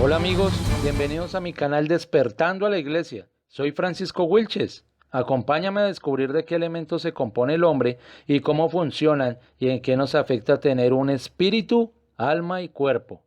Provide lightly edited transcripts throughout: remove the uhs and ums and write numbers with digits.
Hola amigos, bienvenidos a mi canal Despertando a la Iglesia. Soy Francisco Wilches. Acompáñame a descubrir de qué elementos se compone el hombre y cómo funcionan y en qué nos afecta tener un espíritu, alma y cuerpo.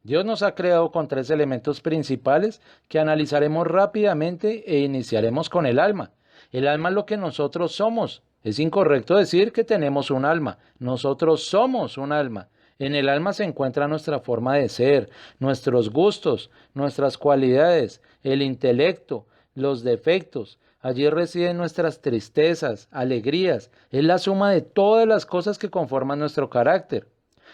Dios nos ha creado con tres elementos principales que analizaremos rápidamente e iniciaremos con el alma. El alma es lo que nosotros somos. Es incorrecto decir que tenemos un alma. Nosotros somos un alma. En el alma se encuentra nuestra forma de ser, nuestros gustos, nuestras cualidades, el intelecto, los defectos. Allí residen nuestras tristezas, alegrías. Es la suma de todas las cosas que conforman nuestro carácter.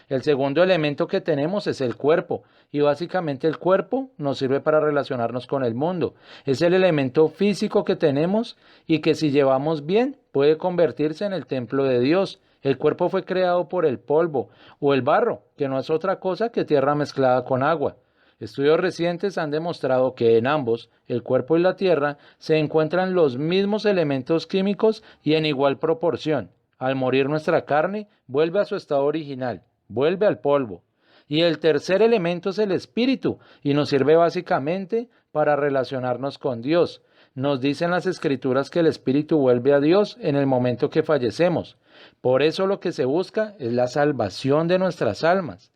El segundo elemento que tenemos es el cuerpo, y básicamente el cuerpo nos sirve para relacionarnos con el mundo. Es el elemento físico que tenemos y que si llevamos bien puede convertirse en el templo de Dios. El cuerpo fue creado por el polvo o el barro, que no es otra cosa que tierra mezclada con agua. Estudios recientes han demostrado que en ambos, el cuerpo y la tierra, se encuentran los mismos elementos químicos y en igual proporción. Al morir nuestra carne, vuelve a su estado original, vuelve al polvo. Y el tercer elemento es el espíritu, y nos sirve básicamente para relacionarnos con Dios. Nos dicen las escrituras que el espíritu vuelve a Dios en el momento que fallecemos. Por eso lo que se busca es la salvación de nuestras almas.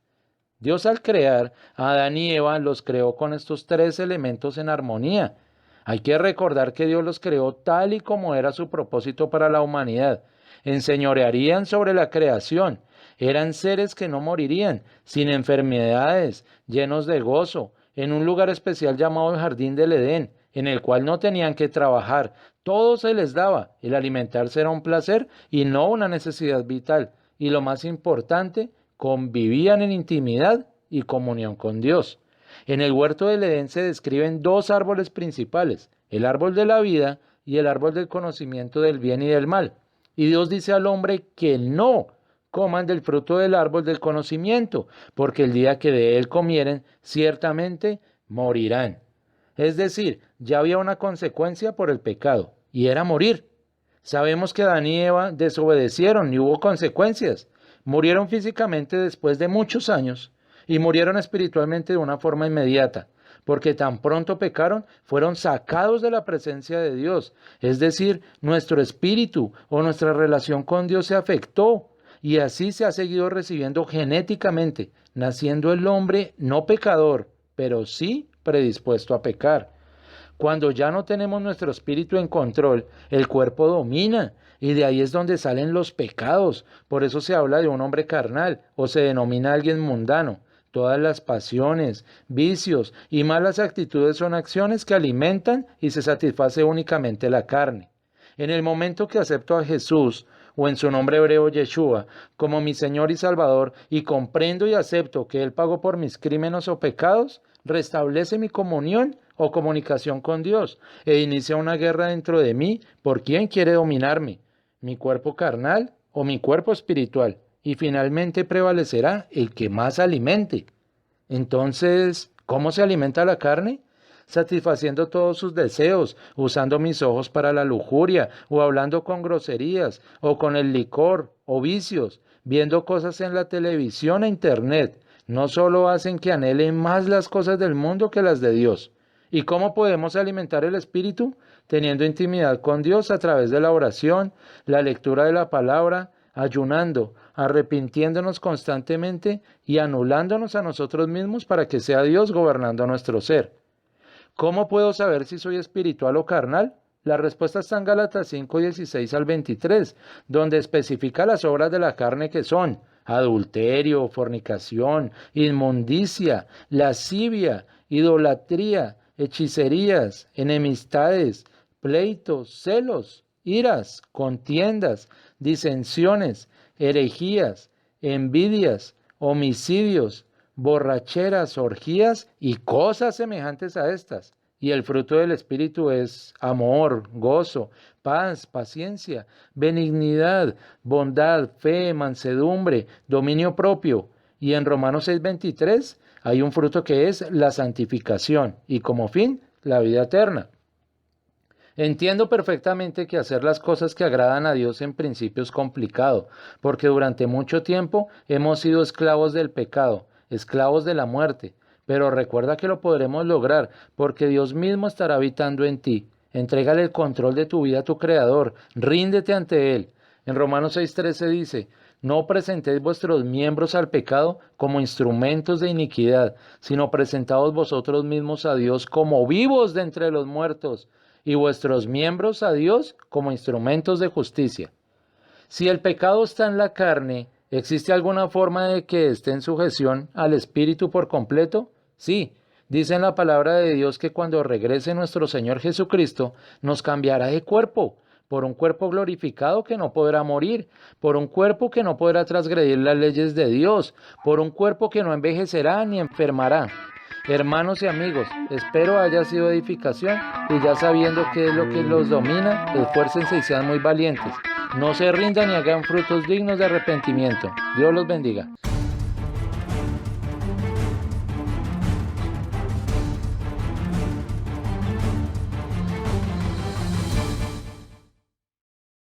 Dios al crear a Adán y Eva los creó con estos tres elementos en armonía. Hay que recordar que Dios los creó tal y como era su propósito para la humanidad. Enseñorearían sobre la creación. Eran seres que no morirían, sin enfermedades, llenos de gozo, en un lugar especial llamado el Jardín del Edén, en el cual no tenían que trabajar. Todo se les daba. El alimentarse era un placer y no una necesidad vital. Y lo más importante, convivían en intimidad y comunión con Dios. En el huerto del Edén se describen dos árboles principales, el árbol de la vida y el árbol del conocimiento del bien y del mal. Y Dios dice al hombre que no coman del fruto del árbol del conocimiento, porque el día que de él comieren, ciertamente morirán. Es decir, ya había una consecuencia por el pecado, y era morir. Sabemos que Adán y Eva desobedecieron y hubo consecuencias. Murieron físicamente después de muchos años y murieron espiritualmente de una forma inmediata, porque tan pronto pecaron, fueron sacados de la presencia de Dios. Es decir, nuestro espíritu o nuestra relación con Dios se afectó y así se ha seguido recibiendo genéticamente, naciendo el hombre no pecador, pero sí predispuesto a pecar. Cuando ya no tenemos nuestro espíritu en control, el cuerpo domina y de ahí es donde salen los pecados. Por eso se habla de un hombre carnal o se denomina a alguien mundano. Todas las pasiones, vicios y malas actitudes son acciones que alimentan y se satisface únicamente la carne. En el momento que acepto a Jesús, o en su nombre hebreo Yeshua, como mi Señor y Salvador, y comprendo y acepto que Él pagó por mis crímenes o pecados, restablece mi comunión o comunicación con Dios e inicia una guerra dentro de mí por quién quiere dominarme, mi cuerpo carnal o mi cuerpo espiritual, y finalmente prevalecerá el que más alimente. Entonces, ¿cómo se alimenta la carne? Satisfaciendo todos sus deseos, usando mis ojos para la lujuria, o hablando con groserías, o con el licor, o vicios, viendo cosas en la televisión e internet. No solo hacen que anhelen más las cosas del mundo que las de Dios. ¿Y cómo podemos alimentar el espíritu? Teniendo intimidad con Dios a través de la oración, la lectura de la palabra, ayunando, arrepintiéndonos constantemente y anulándonos a nosotros mismos para que sea Dios gobernando nuestro ser. ¿Cómo puedo saber si soy espiritual o carnal? La respuesta está en Gálatas 5:16 al 23, donde especifica las obras de la carne que son adulterio, fornicación, inmundicia, lascivia, idolatría, hechicerías, enemistades, pleitos, celos, iras, contiendas, disensiones, herejías, envidias, homicidios, borracheras, orgías y cosas semejantes a estas. Y el fruto del Espíritu es amor, gozo, paz, paciencia, benignidad, bondad, fe, mansedumbre, dominio propio. Y en Romanos 6:23 hay un fruto que es la santificación y como fin la vida eterna. Entiendo perfectamente que hacer las cosas que agradan a Dios en principio es complicado, porque durante mucho tiempo hemos sido esclavos del pecado, esclavos de la muerte, pero recuerda que lo podremos lograr porque Dios mismo estará habitando en ti. Entrégale el control de tu vida a tu Creador, ríndete ante Él. En Romanos 6:13 dice, no presentéis vuestros miembros al pecado como instrumentos de iniquidad, sino presentaos vosotros mismos a Dios como vivos de entre los muertos, y vuestros miembros a Dios como instrumentos de justicia. Si el pecado está en la carne, ¿existe alguna forma de que esté en sujeción al Espíritu por completo? Sí, dice en la palabra de Dios que cuando regrese nuestro Señor Jesucristo, nos cambiará de cuerpo, por un cuerpo glorificado que no podrá morir, por un cuerpo que no podrá transgredir las leyes de Dios, por un cuerpo que no envejecerá ni enfermará. Hermanos y amigos, espero haya sido edificación y ya sabiendo qué es lo que los domina, esfuércense y sean muy valientes. No se rindan y hagan frutos dignos de arrepentimiento. Dios los bendiga.